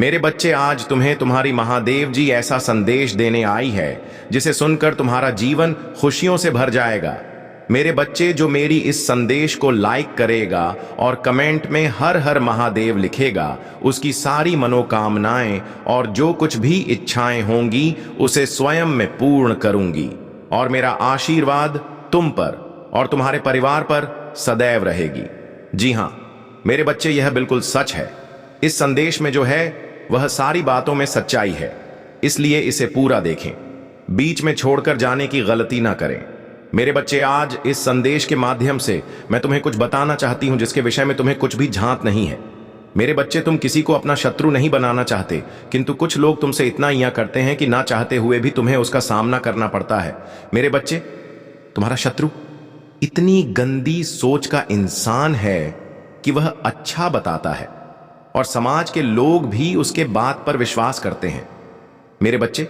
मेरे बच्चे, आज तुम्हें तुम्हारी महादेव जी ऐसा संदेश देने आई है जिसे सुनकर तुम्हारा जीवन खुशियों से भर जाएगा। मेरे बच्चे, जो मेरी इस संदेश को लाइक करेगा और कमेंट में हर हर महादेव लिखेगा, उसकी सारी मनोकामनाएं और जो कुछ भी इच्छाएं होंगी उसे स्वयं मैं पूर्ण करूंगी। और मेरा आशीर्वाद तुम पर और तुम्हारे परिवार पर सदैव रहेगी। जी हां मेरे बच्चे, यह बिल्कुल सच है। इस संदेश में जो है वह सारी बातों में सच्चाई है, इसलिए इसे पूरा देखें, बीच में छोड़कर जाने की गलती ना करें। मेरे बच्चे, आज इस संदेश के माध्यम से मैं तुम्हें कुछ बताना चाहती हूं जिसके विषय में तुम्हें कुछ भी झांत नहीं है। मेरे बच्चे, तुम किसी को अपना शत्रु नहीं बनाना चाहते, किंतु कुछ लोग तुमसे इतना हिया करते हैं कि ना चाहते हुए भी तुम्हें उसका सामना करना पड़ता है। मेरे बच्चे, तुम्हारा शत्रु इतनी गंदी सोच का इंसान है कि वह अच्छा बताता है और समाज के लोग भी उसके बात पर विश्वास करते हैं। मेरे बच्चे,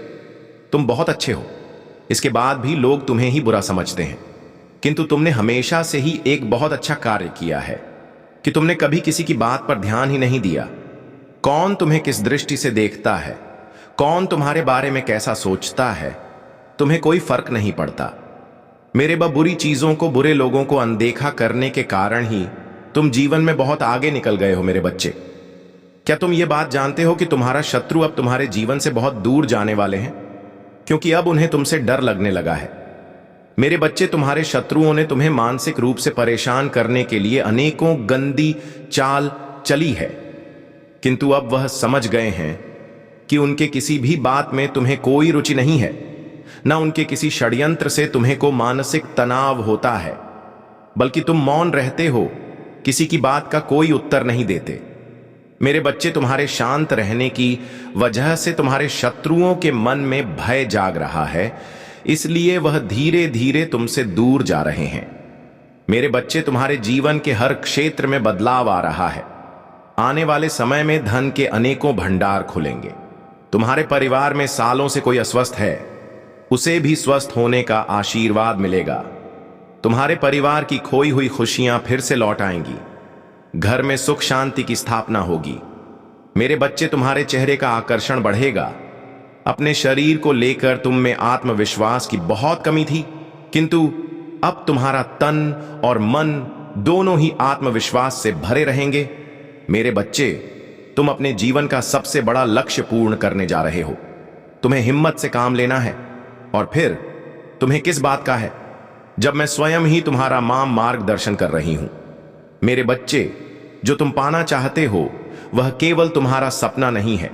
तुम बहुत अच्छे हो, इसके बाद भी लोग तुम्हें ही बुरा समझते हैं, किंतु तुमने हमेशा से ही एक बहुत अच्छा कार्य किया है कि तुमने कभी किसी की बात पर ध्यान ही नहीं दिया। कौन तुम्हें किस दृष्टि से देखता है, कौन तुम्हारे बारे में कैसा सोचता है, तुम्हें कोई फर्क नहीं पड़ता। मेरे बुरी चीजों को, बुरे लोगों को अनदेखा करने के कारण ही तुम जीवन में बहुत आगे निकल गए हो। मेरे बच्चे, क्या तुम ये बात जानते हो कि तुम्हारा शत्रु अब तुम्हारे जीवन से बहुत दूर जाने वाले हैं, क्योंकि अब उन्हें तुमसे डर लगने लगा है। मेरे बच्चे, तुम्हारे शत्रुओं ने तुम्हें मानसिक रूप से परेशान करने के लिए अनेकों गंदी चाल चली है, किंतु अब वह समझ गए हैं कि उनके किसी भी बात में तुम्हें कोई रुचि नहीं है, न उनके किसी षड्यंत्र से तुम्हें को मानसिक तनाव होता है, बल्कि तुम मौन रहते हो, किसी की बात का कोई उत्तर नहीं देते। मेरे बच्चे, तुम्हारे शांत रहने की वजह से तुम्हारे शत्रुओं के मन में भय जाग रहा है, इसलिए वह धीरे धीरे तुमसे दूर जा रहे हैं। मेरे बच्चे, तुम्हारे जीवन के हर क्षेत्र में बदलाव आ रहा है। आने वाले समय में धन के अनेकों भंडार खुलेंगे। तुम्हारे परिवार में सालों से कोई अस्वस्थ है, उसे भी स्वस्थ होने का आशीर्वाद मिलेगा। तुम्हारे परिवार की खोई हुई खुशियां फिर से लौट आएंगी। घर में सुख शांति की स्थापना होगी। मेरे बच्चे, तुम्हारे चेहरे का आकर्षण बढ़ेगा। अपने शरीर को लेकर तुम में आत्मविश्वास की बहुत कमी थी, किंतु अब तुम्हारा तन और मन दोनों ही आत्मविश्वास से भरे रहेंगे। मेरे बच्चे, तुम अपने जीवन का सबसे बड़ा लक्ष्य पूर्ण करने जा रहे हो। तुम्हें हिम्मत से काम लेना है, और फिर तुम्हें किस बात का है जब मैं स्वयं ही तुम्हारा मार्गदर्शन कर रही हूं। मेरे बच्चे, जो तुम पाना चाहते हो वह केवल तुम्हारा सपना नहीं है,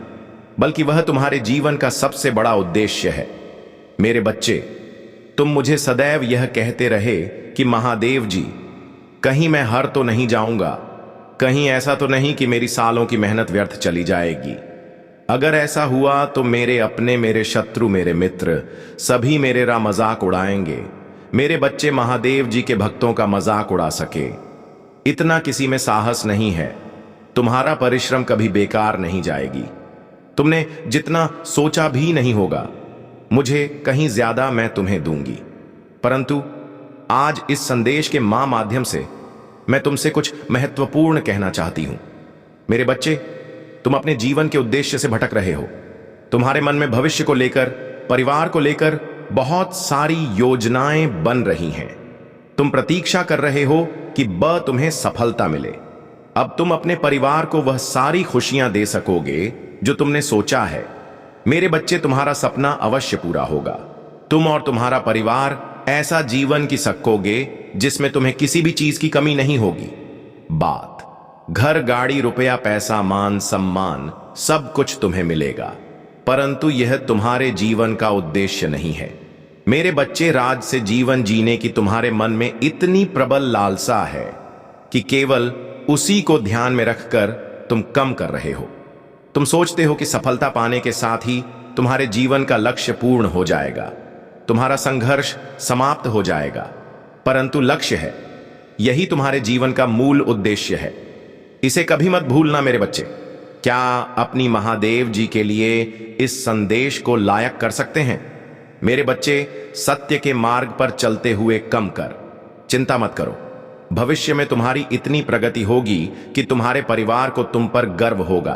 बल्कि वह तुम्हारे जीवन का सबसे बड़ा उद्देश्य है। मेरे बच्चे, तुम मुझे सदैव यह कहते रहे कि महादेव जी, कहीं मैं हार तो नहीं जाऊंगा, कहीं ऐसा तो नहीं कि मेरी सालों की मेहनत व्यर्थ चली जाएगी। अगर ऐसा हुआ तो मेरे अपने, मेरे शत्रु, मेरे मित्र सभी मेरा मजाक उड़ाएंगे। मेरे बच्चे, महादेव जी के भक्तों का मजाक उड़ा सके इतना किसी में साहस नहीं है। तुम्हारा परिश्रम कभी बेकार नहीं जाएगी। तुमने जितना सोचा भी नहीं होगा, मुझे कहीं ज्यादा मैं तुम्हें दूंगी। परंतु आज इस संदेश के माध्यम से मैं तुमसे कुछ महत्वपूर्ण कहना चाहती हूं। मेरे बच्चे, तुम अपने जीवन के उद्देश्य से भटक रहे हो। तुम्हारे मन में भविष्य को लेकर, परिवार को लेकर बहुत सारी योजनाएं बन रही हैं। तुम प्रतीक्षा कर रहे हो कि तुम्हें सफलता मिले। अब तुम अपने परिवार को वह सारी खुशियां दे सकोगे जो तुमने सोचा है। मेरे बच्चे, तुम्हारा सपना अवश्य पूरा होगा। तुम और तुम्हारा परिवार ऐसा जीवन की सकोगे जिसमें तुम्हें किसी भी चीज की कमी नहीं होगी। घर, गाड़ी, रुपया, पैसा, मान सम्मान सब कुछ तुम्हें मिलेगा, परंतु यह तुम्हारे जीवन का उद्देश्य नहीं है। मेरे बच्चे, राज से जीवन जीने की तुम्हारे मन में इतनी प्रबल लालसा है कि केवल उसी को ध्यान में रखकर तुम कम कर रहे हो। तुम सोचते हो कि सफलता पाने के साथ ही तुम्हारे जीवन का लक्ष्य पूर्ण हो जाएगा, तुम्हारा संघर्ष समाप्त हो जाएगा, परंतु लक्ष्य है, यही तुम्हारे जीवन का मूल उद्देश्य है। इसे कभी मत भूलना। मेरे बच्चे, क्या अपनी महादेव जी के लिए इस संदेश को लायक कर सकते हैं? मेरे बच्चे, सत्य के मार्ग पर चलते हुए कम कर, चिंता मत करो। भविष्य में तुम्हारी इतनी प्रगति होगी कि तुम्हारे परिवार को तुम पर गर्व होगा।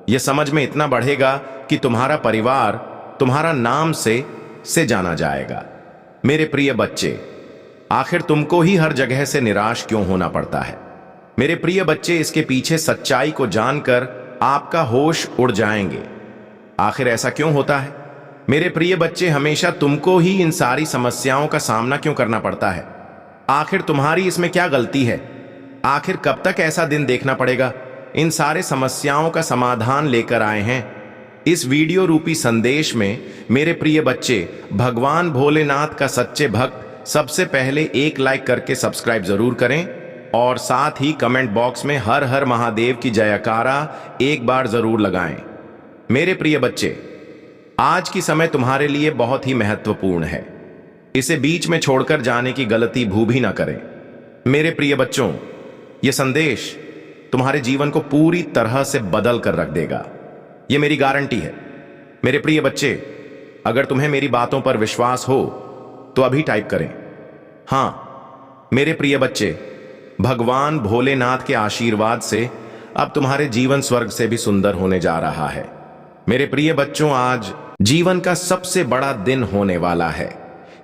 यह समझ में इतना बढ़ेगा कि तुम्हारा परिवार तुम्हारा नाम से जाना जाएगा। मेरे प्रिय बच्चे, आखिर तुमको ही हर जगह से निराश क्यों होना पड़ता है? मेरे प्रिय बच्चे, इसके पीछे सच्चाई को जानकर आपका होश उड़ जाएंगे। आखिर ऐसा क्यों होता है? मेरे प्रिय बच्चे, हमेशा तुमको ही इन सारी समस्याओं का सामना क्यों करना पड़ता है? आखिर तुम्हारी इसमें क्या गलती है? आखिर कब तक ऐसा दिन देखना पड़ेगा? इन सारे समस्याओं का समाधान लेकर आए हैं इस वीडियो रूपी संदेश में। मेरे प्रिय बच्चे, भगवान भोलेनाथ का सच्चे भक्त सबसे पहले एक लाइक करके सब्सक्राइब जरूर करें और साथ ही कमेंट बॉक्स में हर हर महादेव की जयकारा एक बार जरूर लगाएं। मेरे प्रिय बच्चे, आज की समय तुम्हारे लिए बहुत ही महत्वपूर्ण है। इसे बीच में छोड़कर जाने की गलती भी ना करें। मेरे प्रिय बच्चों, यह संदेश तुम्हारे जीवन को पूरी तरह से बदल कर रख देगा, यह मेरी गारंटी है। मेरे प्रिय बच्चे, अगर तुम्हें मेरी बातों पर विश्वास हो तो अभी टाइप करें हाँ। मेरे प्रिय बच्चे, भगवान भोलेनाथ के आशीर्वाद से अब तुम्हारे जीवन स्वर्ग से भी सुंदर होने जा रहा है। मेरे प्रिय बच्चों, आज जीवन का सबसे बड़ा दिन होने वाला है,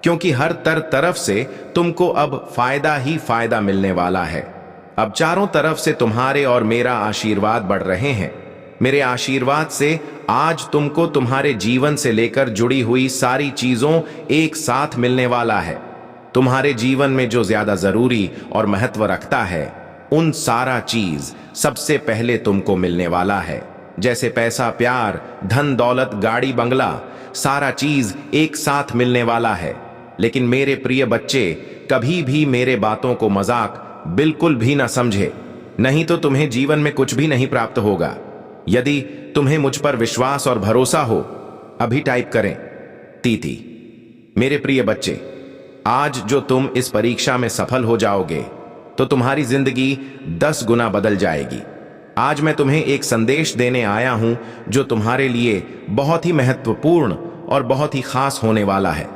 क्योंकि हर तरफ से तुमको अब फायदा ही फायदा मिलने वाला है। अब चारों तरफ से तुम्हारे और मेरा आशीर्वाद बढ़ रहे हैं। मेरे आशीर्वाद से आज तुमको तुम्हारे जीवन से लेकर जुड़ी हुई सारी चीजों एक साथ मिलने वाला है। तुम्हारे जीवन में जो ज्यादा जरूरी और महत्व रखता है, उन सारा चीज सबसे पहले तुमको मिलने वाला है। जैसे पैसा, प्यार, धन दौलत, गाड़ी बंगला, सारा चीज एक साथ मिलने वाला है। लेकिन मेरे प्रिय बच्चे, कभी भी मेरे बातों को मजाक बिल्कुल भी ना समझे, नहीं तो तुम्हें जीवन में कुछ भी नहीं प्राप्त होगा। यदि तुम्हें मुझ पर विश्वास और भरोसा हो, अभी टाइप करें तीती। मेरे प्रिय बच्चे, आज जो तुम इस परीक्षा में सफल हो जाओगे तो तुम्हारी जिंदगी 10 गुना बदल जाएगी। आज मैं तुम्हें एक संदेश देने आया हूं जो तुम्हारे लिए बहुत ही महत्वपूर्ण और बहुत ही खास होने वाला है।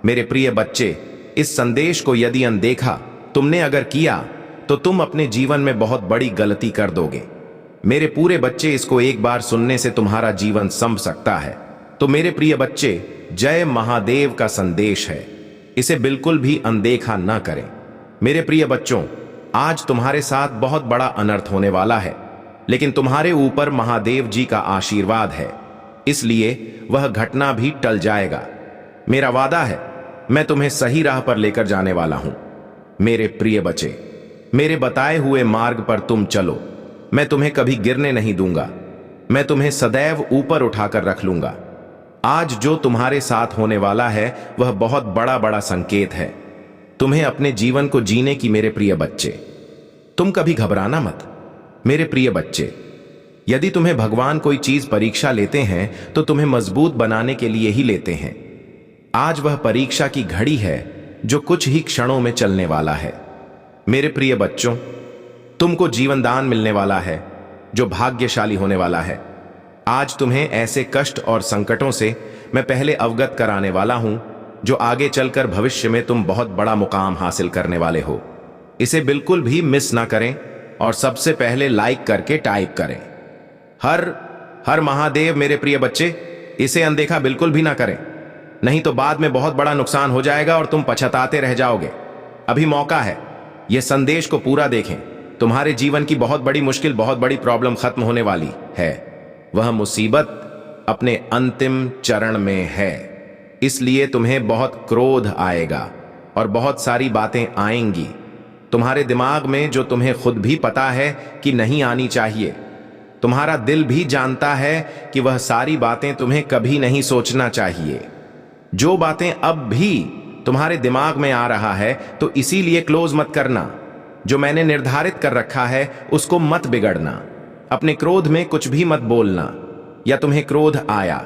मेरे प्रिय बच्चे, इस संदेश को यदि अनदेखा तुमने अगर किया तो तुम अपने जीवन में बहुत बड़ी गलती कर दोगे। मेरे पूरे बच्चे, इसको एक बार सुनने से तुम्हारा जीवन संभ सकता है। तो मेरे प्रिय बच्चे, जय महादेव का संदेश है, इसे बिल्कुल भी अनदेखा ना करें। मेरे प्रिय बच्चों, आज तुम्हारे साथ बहुत बड़ा अनर्थ होने वाला है, लेकिन तुम्हारे ऊपर महादेव जी का आशीर्वाद है, इसलिए वह घटना भी टल जाएगा। मेरा वादा है, मैं तुम्हें सही राह पर लेकर जाने वाला हूं। मेरे प्रिय बच्चे, मेरे बताए हुए मार्ग पर तुम चलो। मैं तुम्हें कभी गिरने नहीं दूंगा, मैं तुम्हें सदैव ऊपर उठाकर रख लूंगा। आज जो तुम्हारे साथ होने वाला है वह बहुत बड़ा बड़ा संकेत है तुम्हें अपने जीवन को जीने की। मेरे प्रिय बच्चे, तुम कभी घबराना मत। मेरे प्रिय बच्चे, यदि तुम्हें भगवान कोई चीज परीक्षा लेते हैं तो तुम्हें मजबूत बनाने के लिए ही लेते हैं। आज वह परीक्षा की घड़ी है जो कुछ ही क्षणों में चलने वाला है। मेरे प्रिय बच्चों, तुमको जीवन दान मिलने वाला है जो भाग्यशाली होने वाला है। आज तुम्हें ऐसे कष्ट और संकटों से मैं पहले अवगत कराने वाला हूं जो आगे चलकर भविष्य में तुम बहुत बड़ा मुकाम हासिल करने वाले हो। इसे बिल्कुल भी मिस ना करें और सबसे पहले लाइक करके टाइप करें हर हर महादेव। मेरे प्रिय बच्चे, इसे अनदेखा बिल्कुल भी ना करें, नहीं तो बाद में बहुत बड़ा नुकसान हो जाएगा और तुम पछताते रह जाओगे। अभी मौका है, यह संदेश को पूरा देखें। तुम्हारे जीवन की बहुत बड़ी मुश्किल, बहुत बड़ी प्रॉब्लम खत्म होने वाली है। वह मुसीबत अपने अंतिम चरण में है, इसलिए तुम्हें बहुत क्रोध आएगा और बहुत सारी बातें आएंगी तुम्हारे दिमाग में जो तुम्हें खुद भी पता है कि नहीं आनी चाहिए। तुम्हारा दिल भी जानता है कि वह सारी बातें तुम्हें कभी नहीं सोचना चाहिए। जो बातें अब भी तुम्हारे दिमाग में आ रहा है तो इसीलिए क्लोज मत करना। जो मैंने निर्धारित कर रखा है उसको मत बिगड़ना। अपने क्रोध में कुछ भी मत बोलना। या तुम्हें क्रोध आया,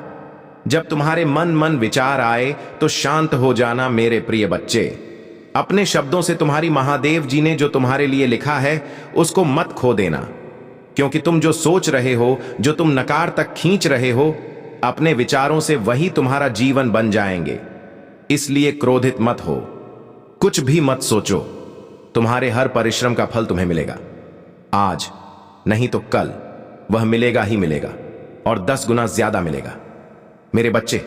जब तुम्हारे मन विचार आए तो शांत हो जाना। मेरे प्रिय बच्चे, अपने शब्दों से तुम्हारी महादेव जी ने जो तुम्हारे लिए लिखा है उसको मत खो देना, क्योंकि तुम जो सोच रहे हो, जो तुम नकार तक खींच रहे हो, अपने विचारों से वही तुम्हारा जीवन बन जाएंगे। इसलिए क्रोधित मत हो, कुछ भी मत सोचो। तुम्हारे हर परिश्रम का फल तुम्हें मिलेगा, आज नहीं तो कल वह मिलेगा ही मिलेगा। और 10 गुना ज्यादा मिलेगा। मेरे बच्चे,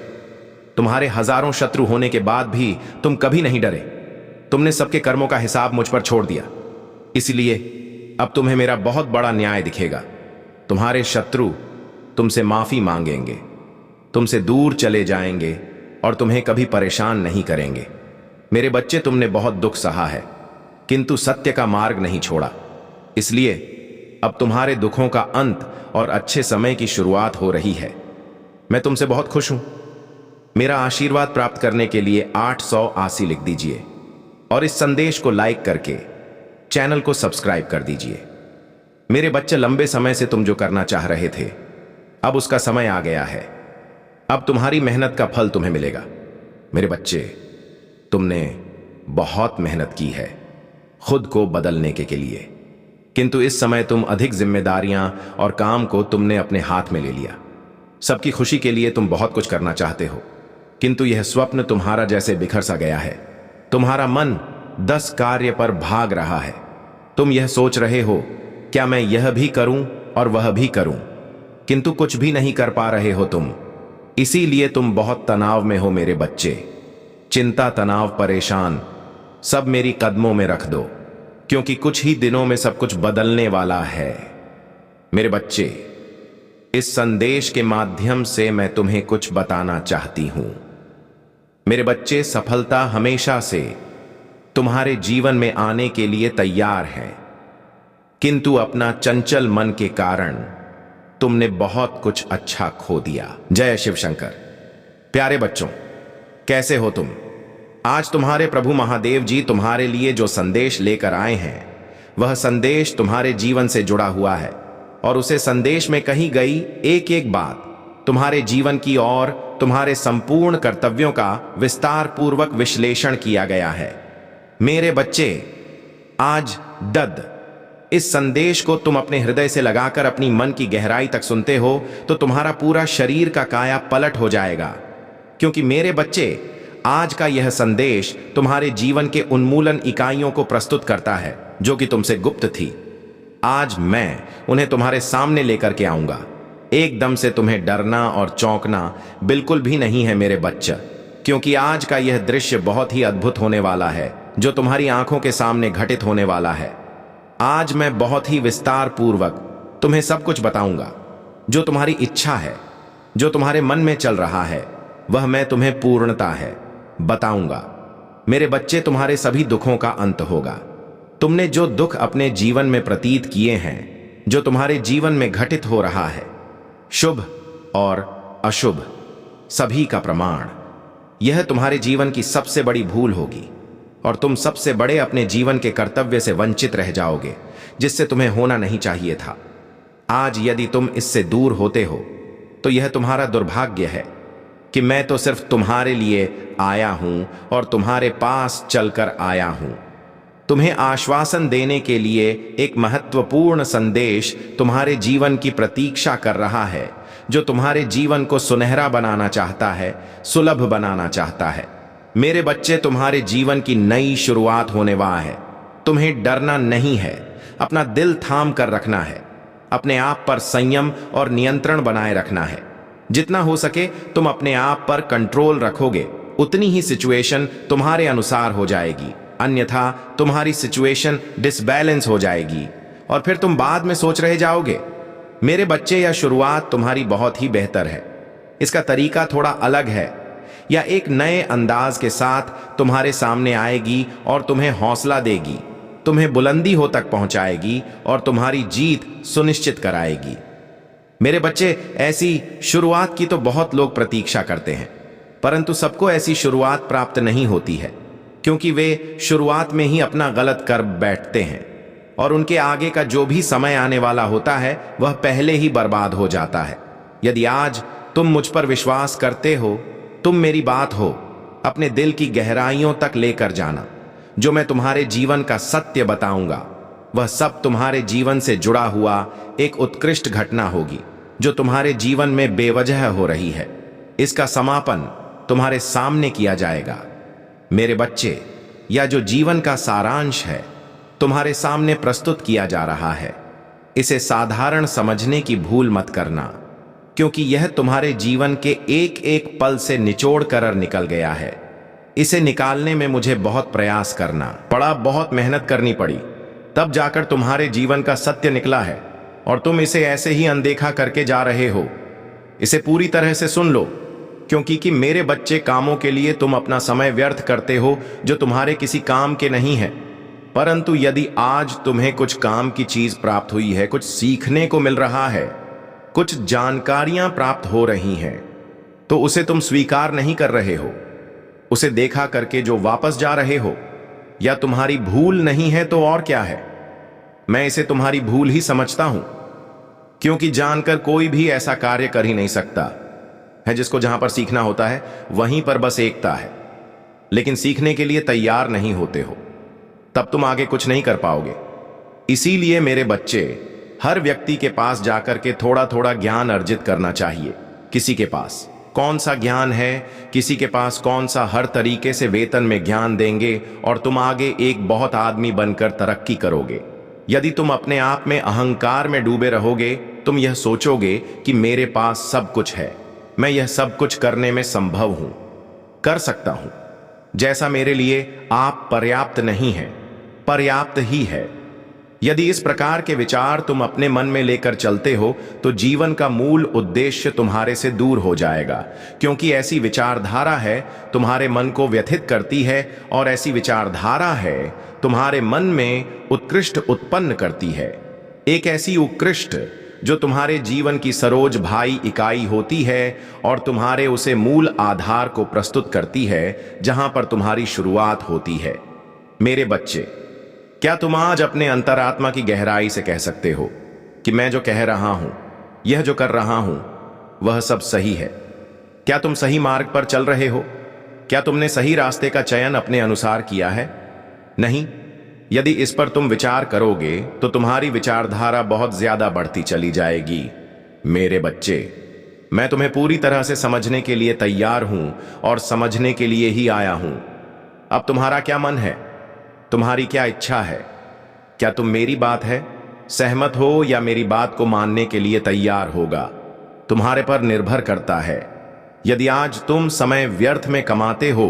तुम्हारे हजारों शत्रु होने के बाद भी तुम कभी नहीं डरे। तुमने सबके कर्मों का हिसाब मुझ पर छोड़ दिया, इसलिए अब तुम्हें मेरा बहुत बड़ा न्याय दिखेगा। तुम्हारे शत्रु तुमसे माफी मांगेंगे, तुमसे दूर चले जाएंगे और तुम्हें कभी परेशान नहीं करेंगे। मेरे बच्चे, तुमने बहुत दुख सहा है, किंतु सत्य का मार्ग नहीं छोड़ा, इसलिए अब तुम्हारे दुखों का अंत और अच्छे समय की शुरुआत हो रही है। मैं तुमसे बहुत खुश हूं। मेरा आशीर्वाद प्राप्त करने के लिए 800 आसी लिख दीजिए और इस संदेश को लाइक करके चैनल को सब्सक्राइब कर दीजिए। मेरे बच्चे, लंबे समय से तुम जो करना चाह रहे थे, अब उसका समय आ गया है। अब तुम्हारी मेहनत का फल तुम्हें मिलेगा। मेरे बच्चे, तुमने बहुत मेहनत की है खुद को बदलने के लिए, किंतु इस समय तुम अधिक जिम्मेदारियां और काम को तुमने अपने हाथ में ले लिया। सबकी खुशी के लिए तुम बहुत कुछ करना चाहते हो, किंतु यह स्वप्न तुम्हारा जैसे बिखर सा गया है। तुम्हारा मन 10 कार्य पर भाग रहा है। तुम यह सोच रहे हो, क्या मैं यह भी करूं और वह भी करूं, किंतु कुछ भी नहीं कर पा रहे हो तुम। इसीलिए तुम बहुत तनाव में हो मेरे बच्चे। चिंता, तनाव, परेशान सब मेरी कदमों में रख दो, क्योंकि कुछ ही दिनों में सब कुछ बदलने वाला है। मेरे बच्चे, इस संदेश के माध्यम से मैं तुम्हें कुछ बताना चाहती हूं। मेरे बच्चे, सफलता हमेशा से तुम्हारे जीवन में आने के लिए तैयार है, किंतु अपना चंचल मन के कारण तुमने बहुत कुछ अच्छा खो दिया। जय शिव शंकर। प्यारे बच्चों, कैसे हो तुम? आज तुम्हारे प्रभु महादेव जी तुम्हारे लिए जो संदेश लेकर आए हैं, वह संदेश तुम्हारे जीवन से जुड़ा हुआ है और उसे संदेश में कही गई एक एक बात तुम्हारे जीवन की और तुम्हारे संपूर्ण कर्तव्यों का विस्तार पूर्वक विश्लेषण किया गया है। मेरे बच्चे, आज इस संदेश को तुम अपने हृदय से लगाकर अपनी मन की गहराई तक सुनते हो तो तुम्हारा पूरा शरीर का काया पलट हो जाएगा, क्योंकि मेरे बच्चे, आज का यह संदेश तुम्हारे जीवन के उन्मूलन इकाइयों को प्रस्तुत करता है जो कि तुमसे गुप्त थी। आज मैं उन्हें तुम्हारे सामने लेकर के आऊंगा। एकदम से तुम्हें डरना और चौंकना बिल्कुल भी नहीं है मेरे बच्चा, क्योंकि आज का यह दृश्य बहुत ही अद्भुत होने वाला है जो तुम्हारी आंखों के सामने घटित होने वाला है। आज मैं बहुत ही विस्तार पूर्वक तुम्हें सब कुछ बताऊंगा। जो तुम्हारी इच्छा है, जो तुम्हारे मन में चल रहा है, वह मैं तुम्हें पूर्णता है बताऊंगा। मेरे बच्चे, तुम्हारे सभी दुखों का अंत होगा। तुमने जो दुख अपने जीवन में प्रतीत किए हैं, जो तुम्हारे जीवन में घटित हो रहा है, शुभ और अशुभ सभी का प्रमाण, यह तुम्हारे जीवन की सबसे बड़ी भूल होगी और तुम सबसे बड़े अपने जीवन के कर्तव्य से वंचित रह जाओगे, जिससे तुम्हें होना नहीं चाहिए था। आज यदि तुम इससे दूर होते हो तो यह तुम्हारा दुर्भाग्य है कि मैं तो सिर्फ तुम्हारे लिए आया हूं और तुम्हारे पास चलकर आया हूं। तुम्हें आश्वासन देने के लिए एक महत्वपूर्ण संदेश तुम्हारे जीवन की प्रतीक्षा कर रहा है, जो तुम्हारे जीवन को सुनहरा बनाना चाहता है, सुलभ बनाना चाहता है। मेरे बच्चे, तुम्हारे जीवन की नई शुरुआत होने वाला है। तुम्हें डरना नहीं है, अपना दिल थाम कर रखना है, अपने आप पर संयम और नियंत्रण बनाए रखना है। जितना हो सके तुम अपने आप पर कंट्रोल रखोगे, उतनी ही सिचुएशन तुम्हारे अनुसार हो जाएगी, अन्यथा तुम्हारी सिचुएशन डिसबैलेंस हो जाएगी और फिर तुम बाद में सोच रहे जाओगे। मेरे बच्चे, यह शुरुआत तुम्हारी बहुत ही बेहतर है। इसका तरीका थोड़ा अलग है या एक नए अंदाज के साथ तुम्हारे सामने आएगी और तुम्हें हौसला देगी, तुम्हें बुलंदी हो तक पहुंचाएगी और तुम्हारी जीत सुनिश्चित कराएगी। मेरे बच्चे, ऐसी शुरुआत की तो बहुत लोग प्रतीक्षा करते हैं, परंतु सबको ऐसी शुरुआत प्राप्त नहीं होती है, क्योंकि वे शुरुआत में ही अपना गलत कर बैठते हैं और उनके आगे का जो भी समय आने वाला होता है वह पहले ही बर्बाद हो जाता है। यदि आज तुम मुझ पर विश्वास करते हो, तुम मेरी बात हो अपने दिल की गहराइयों तक लेकर जाना। जो मैं तुम्हारे जीवन का सत्य बताऊंगा, वह सब तुम्हारे जीवन से जुड़ा हुआ एक उत्कृष्ट घटना होगी जो तुम्हारे जीवन में बेवजह हो रही है। इसका समापन तुम्हारे सामने किया जाएगा। मेरे बच्चे, या जो जीवन का सारांश है तुम्हारे सामने प्रस्तुत किया जा रहा है, इसे साधारण समझने की भूल मत करना, क्योंकि यह तुम्हारे जीवन के एक एक पल से निचोड़ कर निकल गया है। इसे निकालने में मुझे बहुत प्रयास करना पड़ा, बहुत मेहनत करनी पड़ी, तब जाकर तुम्हारे जीवन का सत्य निकला है और तुम इसे ऐसे ही अनदेखा करके जा रहे हो। इसे पूरी तरह से सुन लो, क्योंकि मेरे बच्चे, कामों के लिए तुम अपना समय व्यर्थ करते हो जो तुम्हारे किसी काम के नहीं है। परंतु यदि आज तुम्हें कुछ काम की चीज प्राप्त हुई है, कुछ सीखने को मिल रहा है, कुछ जानकारियां प्राप्त हो रही हैं, तो उसे तुम स्वीकार नहीं कर रहे हो। उसे देखा करके जो वापस जा रहे हो, या तुम्हारी भूल नहीं है तो और क्या है। मैं इसे तुम्हारी भूल ही समझता हूं, क्योंकि जानकर कोई भी ऐसा कार्य कर ही नहीं सकता है। जिसको जहां पर सीखना होता है वहीं पर बस एकता है, लेकिन सीखने के लिए तैयार नहीं होते हो, तब तुम आगे कुछ नहीं कर पाओगे। इसीलिए मेरे बच्चे, हर व्यक्ति के पास जाकर के थोड़ा थोड़ा ज्ञान अर्जित करना चाहिए। किसी के पास कौन सा ज्ञान है, किसी के पास कौन सा, हर तरीके से वेतन में ज्ञान देंगे और तुम आगे एक बहुत आदमी बनकर तरक्की करोगे। यदि तुम अपने आप में अहंकार में डूबे रहोगे, तुम यह सोचोगे कि मेरे पास सब कुछ है, मैं यह सब कुछ करने में संभव हूं, कर सकता हूं, जैसा मेरे लिए आप पर्याप्त नहीं है, पर्याप्त ही है। यदि इस प्रकार के विचार तुम अपने मन में लेकर चलते हो तो जीवन का मूल उद्देश्य तुम्हारे से दूर हो जाएगा, क्योंकि ऐसी विचारधारा है तुम्हारे मन को व्यथित करती है, और ऐसी विचारधारा है तुम्हारे मन में उत्कृष्ट उत्पन्न करती है। एक ऐसी उत्कृष्ट जो तुम्हारे जीवन की सरोज भाई इकाई होती है और तुम्हारे उसे मूल आधार को प्रस्तुत करती है, जहां पर तुम्हारी शुरुआत होती है। मेरे बच्चे, क्या तुम आज अपने अंतरात्मा की गहराई से कह सकते हो कि मैं जो कह रहा हूं, यह जो कर रहा हूं, वह सब सही है? क्या तुम सही मार्ग पर चल रहे हो? क्या तुमने सही रास्ते का चयन अपने अनुसार किया है? नहीं। यदि इस पर तुम विचार करोगे तो तुम्हारी विचारधारा बहुत ज्यादा बढ़ती चली जाएगी। मेरे बच्चे, मैं तुम्हें पूरी तरह से समझने के लिए तैयार हूं और समझने के लिए ही आया हूं। अब तुम्हारा क्या मन है, तुम्हारी क्या इच्छा है? क्या तुम मेरी बात है सहमत हो या मेरी बात को मानने के लिए तैयार होगा? तुम्हारे पर निर्भर करता है। यदि आज तुम समय व्यर्थ में कमाते हो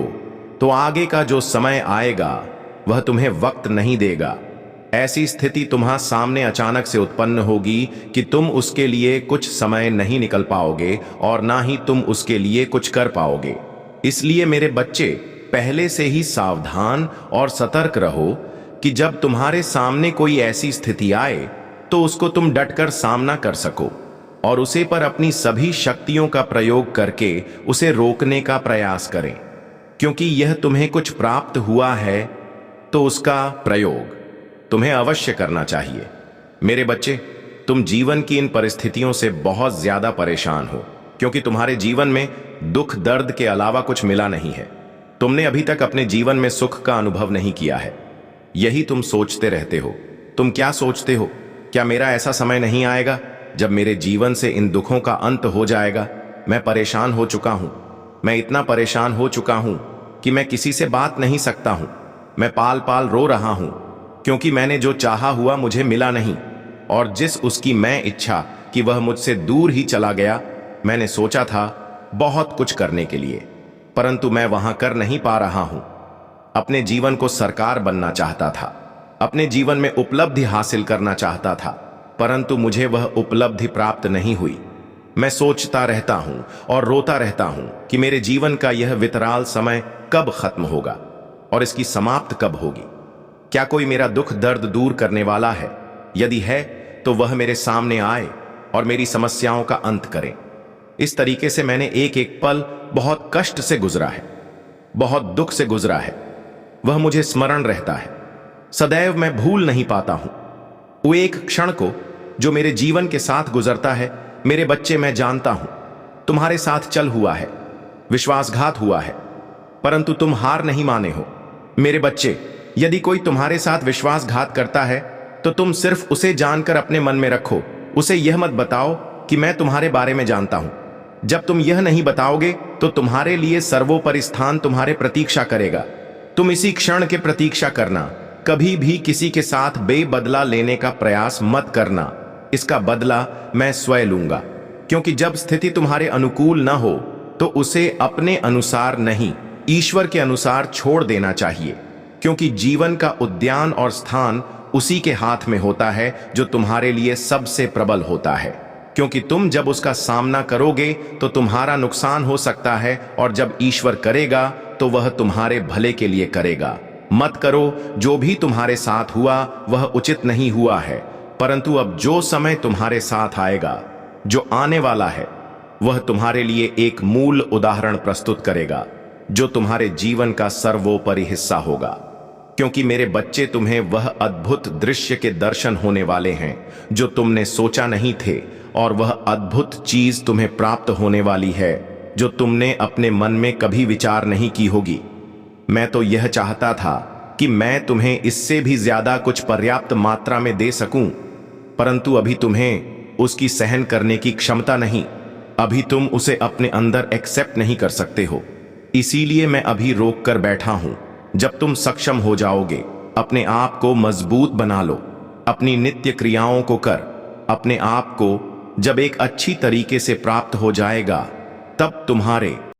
तो आगे का जो समय आएगा वह तुम्हें वक्त नहीं देगा। ऐसी स्थिति तुम्हारे सामने अचानक से उत्पन्न होगी कि तुम उसके लिए कुछ समय नहीं निकल पाओगे और ना ही तुम उसके लिए कुछ कर पाओगे। इसलिए मेरे बच्चे, पहले से ही सावधान और सतर्क रहो कि जब तुम्हारे सामने कोई ऐसी स्थिति आए तो उसको तुम डटकर सामना कर सको और उसे पर अपनी सभी शक्तियों का प्रयोग करके उसे रोकने का प्रयास करें, क्योंकि यह तुम्हें कुछ प्राप्त हुआ है तो उसका प्रयोग तुम्हें अवश्य करना चाहिए। मेरे बच्चे, तुम जीवन की इन परिस्थितियों से बहुत ज्यादा परेशान हो, क्योंकि तुम्हारे जीवन में दुख दर्द के अलावा कुछ मिला नहीं है। तुमने अभी तक अपने जीवन में सुख का अनुभव नहीं किया है। यही तुम सोचते रहते हो। तुम क्या सोचते हो? क्या मेरा ऐसा समय नहीं आएगा जब मेरे जीवन से इन दुखों का अंत हो जाएगा? मैं परेशान हो चुका हूं। मैं इतना परेशान हो चुका हूं कि मैं किसी से बात नहीं सकता हूं। मैं पाल पाल रो रहा हूं, क्योंकि मैंने जो चाहा हुआ मुझे मिला नहीं, और जिस उसकी मैं इच्छा कि वह मुझसे दूर ही चला गया। मैंने सोचा था बहुत कुछ करने के लिए, परंतु मैं वहां कर नहीं पा रहा हूं। अपने जीवन को सरकार बनना चाहता था, अपने जीवन में उपलब्धि हासिल करना चाहता था, परंतु मुझे वह उपलब्धि प्राप्त नहीं हुई। मैं सोचता रहता हूं और रोता रहता हूं कि मेरे जीवन का यह वितराल समय कब खत्म होगा और इसकी समाप्त कब होगी। क्या कोई मेरा दुख दर्द दूर करने वाला है? यदि है तो वह मेरे सामने आए और मेरी समस्याओं का अंत करे। इस तरीके से मैंने एक एक पल बहुत कष्ट से गुजरा है, बहुत दुख से गुजरा है। वह मुझे स्मरण रहता है, सदैव मैं भूल नहीं पाता हूं। वो एक क्षण को जो मेरे जीवन के साथ गुजरता है, मेरे बच्चे, मैं जानता हूं तुम्हारे साथ चल हुआ है, विश्वासघात हुआ है, परंतु तुम हार नहीं माने हो। मेरे बच्चे, यदि कोई तुम्हारे साथ विश्वासघात करता है तो तुम सिर्फ उसे जानकर अपने मन में रखो। उसे यह मत बताओ कि मैं तुम्हारे बारे में जानता हूं। जब तुम यह नहीं बताओगे तो तुम्हारे लिए सर्वोपरि स्थान तुम्हारे प्रतीक्षा करेगा। तुम इसी क्षण के प्रतीक्षा करना। कभी भी किसी के साथ बेबदला लेने का प्रयास मत करना। इसका बदला मैं स्वयं लूंगा। क्योंकि जब स्थिति तुम्हारे अनुकूल न हो तो उसे अपने अनुसार नहीं, ईश्वर के अनुसार छोड़ देना चाहिए, क्योंकि जीवन का उद्यान और स्थान उसी के हाथ में होता है जो तुम्हारे लिए सबसे प्रबल होता है। क्योंकि तुम जब उसका सामना करोगे तो तुम्हारा नुकसान हो सकता है, और जब ईश्वर करेगा तो वह तुम्हारे भले के लिए करेगा। मत करो, जो भी तुम्हारे साथ हुआ वह उचित नहीं हुआ है, परंतु अब जो समय तुम्हारे साथ आएगा, जो आने वाला है, वह तुम्हारे लिए एक मूल उदाहरण प्रस्तुत करेगा जो तुम्हारे जीवन का सर्वोपरि हिस्सा होगा। क्योंकि मेरे बच्चे, तुम्हें वह अद्भुत दृश्य के दर्शन होने वाले हैं जो तुमने सोचा नहीं थे, और वह अद्भुत चीज तुम्हें प्राप्त होने वाली है जो तुमने अपने मन में कभी विचार नहीं की होगी। मैं तो यह चाहता था कि मैं तुम्हें इससे भी ज्यादा कुछ पर्याप्त मात्रा में दे सकूं, परंतु अभी तुम्हें उसकी सहन करने की क्षमता नहीं। अभी तुम उसे अपने अंदर एक्सेप्ट नहीं कर सकते हो। इसीलिए मैं अभी रोक कर बैठा हूं। जब तुम सक्षम हो जाओगे, अपने आप को मजबूत बना लो, अपनी नित्य क्रियाओं को कर। अपने आप को जब एक अच्छी तरीके से प्राप्त हो जाएगा, तब तुम्हारे